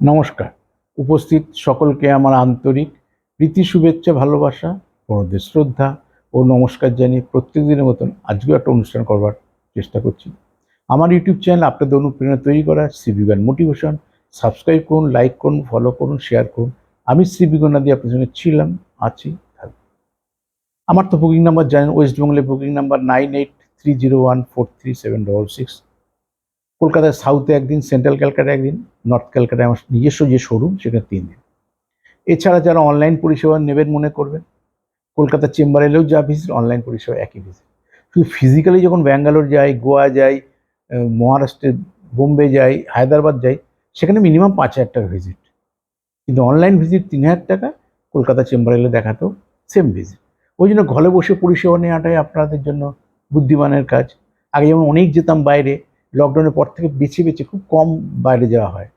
নমস্কার। উপস্থিত সকলকে আমার আন্তরিক প্রীতি, শুভেচ্ছা, ভালোবাসা, বড়দের শ্রদ্ধা ও নমস্কার জানিয়ে প্রত্যেকদিনের মতন আজকেও একটা অনুষ্ঠান করবার চেষ্টা করছি। আমার ইউটিউব চ্যানেল আপনাদের অনুপ্রেরণা তৈরি করা শ্রীবিজ্ঞান মোটিভেশন। সাবস্ক্রাইব করুন, লাইক করুন, ফলো করুন, শেয়ার করুন। আমি শ্রীবিজ্ঞানাদি আপনার সঙ্গে ছিলাম, আছি, থাকব। আমার তো বুকিং নাম্বার জানেন, ওয়েস্ট বেঙ্গলের বুকিং নাম্বার 9830143766। কলকাতার সাউথে একদিন, সেন্ট্রাল ক্যালকাটা একদিন, নর্থ ক্যালকাটায় আমার নিজস্ব যে শোরুম সেখানে 3 দিন। এছাড়া যারা অনলাইন পরিষেবা নেবেন মনে করবেন, কলকাতার চেম্বার এলেও যা ভিজিট, অনলাইন পরিষেবা একই ভিজিট। শুধু ফিজিক্যালি যখন ব্যাঙ্গালোর যাই, গোয়া যাই, মহারাষ্ট্রের বোম্বে যাই, হায়দ্রাবাদ যাই, সেখানে মিনিমাম 5,000 টাকা ভিজিট। কিন্তু অনলাইন ভিজিট 3,000 টাকা, কলকাতা চেম্বার এলে দেখাতেও সেম ভিজিট। ওই জন্য ঘরে বসে পরিষেবা নেওয়াটাই আপনাদের জন্য বুদ্ধিমানের কাজ। আগে যেমন অনেক যেতাম বাইরে, লকডাউনের পর থেকে বেছে বেছে খুব কম বাইরে যাওয়া হয়।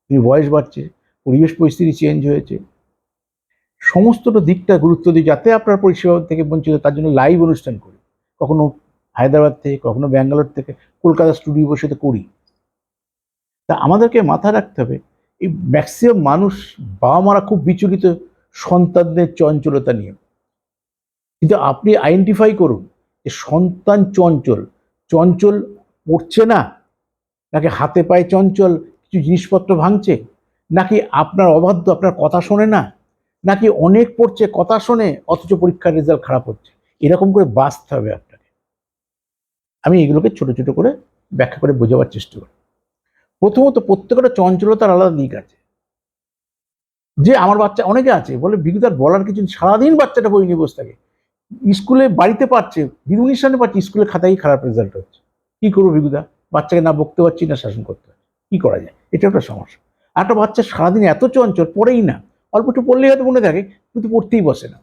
কিন্তু বয়স বাড়ছে, পরিবেশ পরিস্থিতি চেঞ্জ হয়েছে, সমস্তটা দিকটা গুরুত্ব দিই যাতে আপনার পরিষেবা থেকে বঞ্চিত, তার জন্য লাইভ অনুষ্ঠান করি। কখনো হায়দ্রাবাদ থেকে, কখনো ব্যাঙ্গালোর থেকে, কলকাতা স্টুডিও বসে তো করি। তা আমাদেরকে মাথায় রাখতে হবে, এই ম্যাক্সিমাম মানুষ, বাবা মারা খুব বিচলিত সন্তানদের চঞ্চলতা নিয়ে। কিন্তু আপনি আইডেন্টিফাই করুন যে সন্তান চঞ্চল, চঞ্চল পড়ছে না, নাকি হাতে পায়ে চঞ্চল, কিছু জিনিসপত্র ভাঙছে, নাকি আপনার অবাধ্য, আপনার কথা শোনে না, নাকি অনেক পড়ছে, কথা শোনে, অথচ পরীক্ষার রেজাল্ট খারাপ হচ্ছে। এরকম করে বাঁচতে হবে আপনাকে। আমি এগুলোকে ছোট ছোট করে ব্যাখ্যা করে বোঝাবার চেষ্টা করি। প্রথমত, প্রত্যেকটা চঞ্চলতার আলাদা দিক আছে। যে আমার বাচ্চা, অনেকে আছে বলে বিদ্যুতার বলার কিছু, সারাদিন বাচ্চাটা বই নিয়ে বসে থাকে, স্কুলে বাড়িতে পারছে, দিদিমণির সামনে পারছে, স্কুলে খাতায় খারাপ রেজাল্ট হচ্ছে। কি করবো বিদ্যুতা? বাচ্চাকে না বকতে পারছি, না শাসন করতে পারছি, কি করা যায়? এটা একটা সমস্যা। একটা বাচ্চা সারাদিন এত চঞ্চল, পড়েই না, অল্প একটু পড়লেই হয়তো মনে থাকে, কিন্তু পড়তেই বসে না।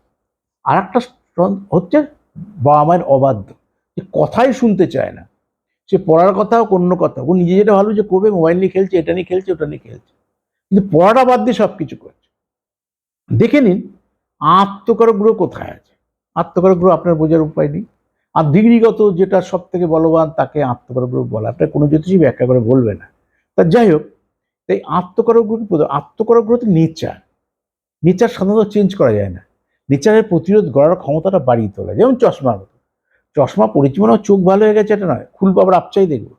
আর একটা হচ্ছে বাবা মায়ের অবাধ্য, যে কথাই শুনতে চায় না। সে পড়ার কথা হোক, অন্য কথা, ও নিজে যেটা ভালো যে করবে, মোবাইল নিয়ে খেলছে, এটা নিয়ে খেলছে, ওটা নিয়ে খেলছে, কিন্তু পড়াটা বাদ দিয়ে সব কিছু করছে। দেখে নিন আত্মকারক গ্রহ কোথায় আছে। আত্মকারক গ্রহ আপনার বোঝার উপায় নেই। আর ডিগ্রিগত যেটা সব থেকে বলবান, তাকে আত্মকারক গ্রহ বলা, আপনার কোনো জ্যোতিষী ব্যাখ্যা করে বলবে না। তা যাই হোক, তাই আত্মকারক গ্রহ, আত্মকারক গ্রহ তো নেচার। নেচার সাধারণত চেঞ্জ করা যায় না। নেচারের প্রতিরোধ গড়ার ক্ষমতাটা বাড়িয়ে তোলা, যেমন চশমার মতো। চশমা পড়েছি মানে চোখ ভালো হয়ে গেছে এটা নয়, খুলবো আবার আপচাই দেখবো।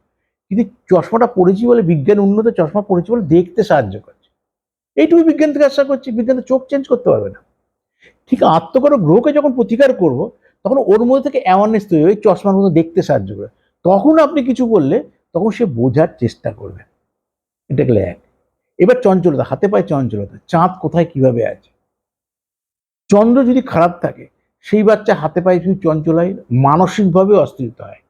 কিন্তু চশমাটা পড়েছি বলে, বিজ্ঞান উন্নত, চশমা পড়েছি বলে দেখতে সাহায্য করছে। এইটুকু বিজ্ঞান থেকে আশা করছি, বিজ্ঞান তো চোখ চেঞ্জ করতে পারবে না। ঠিক আত্মকারক গ্রহকে যখন প্রতিকার করব, তখন ওর মধ্যে থেকে অ্যাওয়ারনেস তৈরি হয়, চশমার মতো দেখতে সাহায্য করে। তখন আপনি কিছু বললে তখন সে বোঝার চেষ্টা করবে। এটা গেলে এক। এবার চঞ্চলতা, হাতে পায়ে চঞ্চলতা, চাঁদ কোথায় কিভাবে আছে। চন্দ্র যদি খারাপ থাকে, সেই বাচ্চা হাতে পায়ে শুধু চঞ্চল হয়, মানসিকভাবে অস্থিরতা হয়।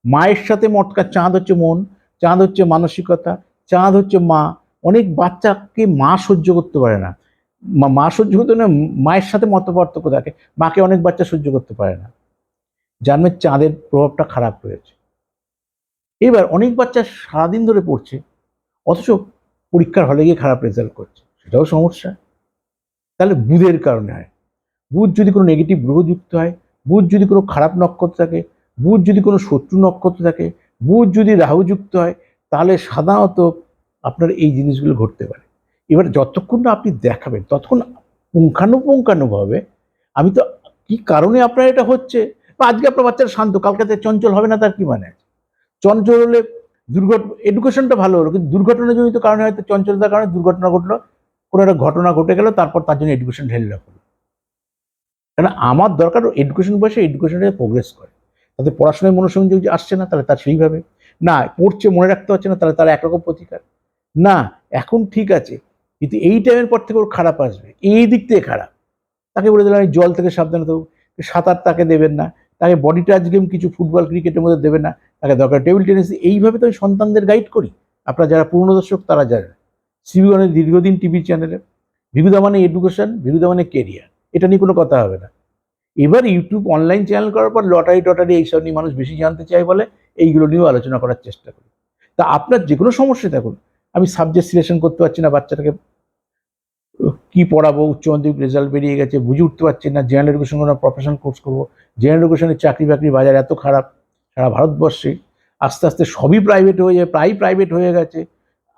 মায়ের সাথে মটকা, চাঁদ হচ্ছে মন, চাঁদ হচ্ছে মানসিকতা, চাঁদ হচ্ছে মা। অনেক বাচ্চাকে মা সহ্য করতে পারে না, মা সহ্য করতে না, মায়ের সাথে মত পার্থক্য থাকে, মাকে অনেক বাচ্চা সহ্য করতে পারে না। জানবেন চাঁদের প্রভাবটা খারাপ রয়েছে। এবার অনেক বাচ্চা সারাদিন ধরে পড়ছে, অথচ পরীক্ষার হলে গিয়ে খারাপ রেজাল্ট করছে, সেটাও সমস্যা। তাহলে বুধের কারণে হয়। বুধ যদি কোনো নেগেটিভ গ্রহ যুক্ত হয়, বুধ যদি কোনো খারাপ নক্ষত্র থাকে, বুধ যদি কোনো শত্রু নক্ষত্র থাকে, বুধ যদি রাহু যুক্ত হয়, তাহলে সাধারণত আপনার এই জিনিসগুলো ঘটতে পারে। এবার যতক্ষণ না আপনি দেখাবেন, ততক্ষণ পুঙ্খানুপুঙ্খানুভাবে আমি তো কি কারণে আপনার এটা হচ্ছে, বা আজকে আপনার বাচ্চারা শান্ত, কালকে চঞ্চল হবে না, তার কি মানে আছে? চঞ্চল হলে এডুকেশনটা ভালো হলো, কিন্তু দুর্ঘটনাজনিত কারণে হয়তো চঞ্চলতার কারণে দুর্ঘটনা ঘটলো, কোনো একটা ঘটনা ঘটে গেল, তারপর তার জন্য এডুকেশন ঢেলে হলো। কারণ আমার দরকার এডুকেশন বয়সে এডুকেশনে প্রোগ্রেস করে, তাতে পড়াশোনায় মনোসংযোগ যে আসছে না, তাহলে তার সেইভাবে না পড়ছে, মনে রাখতে পারছে না, তাহলে তার একরকম প্রতিকার। না, এখন ঠিক আছে, কিন্তু এই টাইমের পর থেকে ওর খারাপ আসবে, এই দিক থেকে খারাপ, তাকে বলে দিলাম জল থেকে সাবধানে থাকুক, সাঁতার তাকে দেবেন না, তাকে বডি টাচ গেম কিছু ফুটবল ক্রিকেটের মধ্যে দেবেন না, তাকে দরকার টেবিল টেনিস। এইভাবে তো আমি সন্তানদের গাইড করি। আপনারা যারা পুরনো দর্শক তারা জানেন, সিবিওয়ানের দীর্ঘদিন টিভি চ্যানেলে ভিগুদা মানে এডুকেশন, ভিগুদা মানে কেরিয়ার, এটা নিয়ে কোনো কথা হবে না। এবার ইউটিউব অনলাইন চ্যানেল করার পর লটারি টটারি এইসব নিয়ে মানুষ বেশি জানতে চায় বলে এইগুলো নিয়েও আলোচনা করার চেষ্টা করি। তা আপনার যে কোনো সমস্যা থাকুন, আমি সাবজেক্ট সিলেকশন করতে পারছি না, বাচ্চাটাকে কি পড়াবো, উচ্চ মাধ্যমিক রেজাল্ট বেরিয়ে গেছে, বুঝে উঠতে পারছি না, জেনারেল এডুকেশন কোনো প্রফেশনাল কোর্স করবো, জেনারেল এডুকেশনের চাকরি বাকরির বাজার এত খারাপ সারা ভারতবর্ষে, আস্তে আস্তে সবই প্রাইভেট হয়ে যায়, প্রায় প্রাইভেট হয়ে গেছে,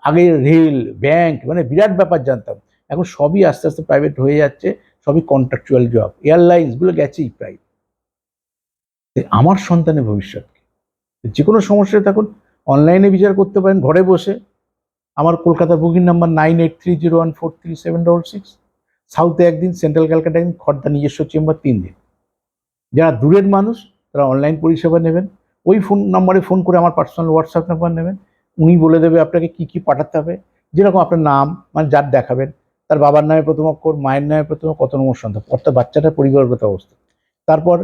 আগে রেল, ব্যাংক মানে বিরাট ব্যাপার জানতাম, এখন সবই আস্তে আস্তে প্রাইভেট হয়ে যাচ্ছে, সবই কন্ট্রাকচুয়াল জব, এয়ারলাইন্সগুলো গেছেই প্রায়। আমার সন্তানের ভবিষ্যৎ কি? যে কোনো সমস্যা থাকুন অনলাইনে বিচার করতে পারেন ঘরে বসে। আমার কলকাতার বুকিং নাম্বার 9830143766। সাউথে একদিন, সেন্ট্রাল ক্যালকাটা একদিন, খড়দা নিজস্ব চেম্বার 3 দিন। যারা দূরের মানুষ তারা অনলাইন পরিষেবা নেবেন, ওই ফোন নাম্বারে ফোন করে আমার পার্সোনাল হোয়াটসঅ্যাপ নাম্বার নেবেন, উনি বলে দেবে আপনাকে কি কি পাঠাতে হবে। যেরকম আপনার নাম, মানে যার দেখাবেন তার বাবার নামে প্রথম অক্ষর, মায়ের নামে প্রথম কত নম্বর সন্তান, অর্থাৎ বাচ্চাটার পরিবারগত অবস্থা, তারপর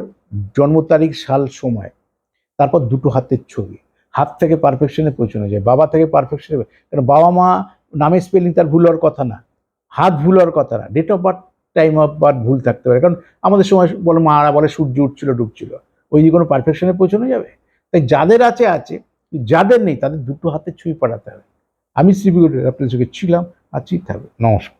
জন্ম তারিখ, সাল, সময়, তারপর দুটো হাতের ছবি। হাত থেকে পারফেকশনে পৌঁছানো যায়, বাবা থেকে পারফেকশনে, কারণ বাবা মা নামের স্পেলিং তার ভুল হওয়ার কথা না, হাত ভুল হওয়ার কথা না, date of birth, time of birth ভুল থাকতে পারে, কারণ আমাদের সময় বলে মারা বলে সূর্য উঠছিল ডুবছিল, ওই দিকে কোনো পারফেকশনে পৌঁছানো যাবে? তাই যাদের আছে আছে, যাদের নেই তাদের দুটো হাতের ছবি পাঠাতে হবে। আমি শ্রী আপনাদের সঙ্গে ছিলাম, আছি, থাকবে। নমস্কার।